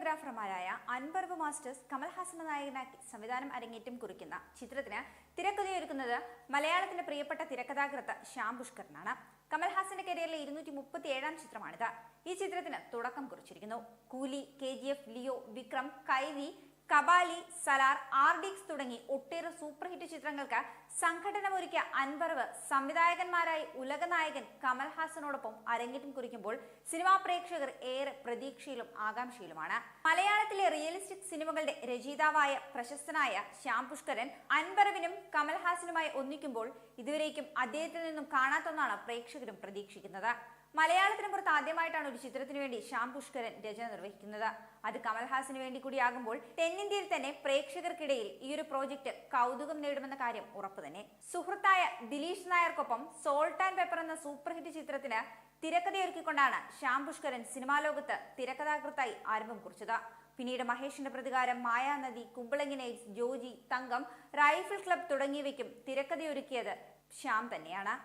സിനിമാറ്റോഗ്രാഫർമാരായ അൻവർവ് masters Kamal Haasan നായകനാക്കി സംവിധാനം അരങ്ങേറ്റം കുറിക്കുന്ന ചിത്രത്തിന് തിരക്കഥയൊരുക്കുന്നത് മലയാളത്തിന്റെ പ്രിയപ്പെട്ട തിരക്കഥാകൃത്ത് ശ്യാം പുഷ്കരനാണ്. കമൽഹാസന്റെ കരിയറിലെ 237ാം ചിത്രമാണിത്. ഈ ചിത്രത്തിന് തുടക്കം കുറിച്ചിരിക്കുന്നു. കൂലി, KGF, Leo, Vikram, Kaithi, Kabali, Salaar, RDX തുടങ്ങി ഒട്ടേറെ സൂപ്പർ ഹിറ്റ് ചിത്രങ്ങൾക്ക് സംഘടനമൊരുക്കിയ അൻവർവ് സംവിധായകന്മാരായി ഉലകനായകൻ കമൽഹാസനോടൊപ്പം അരങ്ങേറ്റം കുറിക്കുമ്പോൾ സിനിമാ പ്രേക്ഷകർ ഏറെ പ്രതീക്ഷയിലും ആകാംക്ഷയിലുമാണ്. മലയാളത്തിലെ റിയലിസ്റ്റിക് സിനിമകളുടെ രചയിതാവായ പ്രശസ്തനായ ശ്യാം പുഷ്കരൻ അൻവർവിനും കമൽഹാസനുമായി ഒന്നിക്കുമ്പോൾ ഇതുവരേക്കും അദ്ദേഹത്തിൽ നിന്നും കാണാത്തൊന്നാണ് പ്രേക്ഷകരും പ്രതീക്ഷിക്കുന്നത്. മലയാളത്തിന് പുറത്ത് ആദ്യമായിട്ടാണ് ഒരു ചിത്രത്തിന് വേണ്ടി ശ്യാം പുഷ്കരൻ രചന നിർവഹിക്കുന്നത്. അത് കമൽഹാസന് വേണ്ടി കൂടിയാകുമ്പോൾ തെന്നിന്ത്യയിൽ തന്നെ പ്രേക്ഷകർക്കിടയിൽ ഈ ഒരു പ്രോജക്റ്റ് കൗതുകം നേടുമെന്ന കാര്യം ഉറപ്പു തന്നെ. സുഹൃത്തായ ദിലീഷ് നായർക്കൊപ്പം സോൾട്ട് ആൻഡ് പെപ്പർ എന്ന സൂപ്പർ ഹിറ്റ് ചിത്രത്തിന് തിരക്കഥയൊരുക്കിക്കൊണ്ടാണ് ശ്യാം പുഷ്കരൻ സിനിമാ ലോകത്ത് തിരക്കഥാകൃത്തായി ആരംഭം കുറിച്ചത്. പിന്നീട് മഹേഷിന്റെ പ്രതികാരം, മായാനദി, കുമ്പളങ്ങി നൈറ്റ്സ്, ജോജി, തങ്കം, റൈഫിൾ ക്ലബ് തുടങ്ങിയവയ്ക്കും തിരക്കഥയൊരുക്കിയത് ശ്യാം തന്നെയാണ്.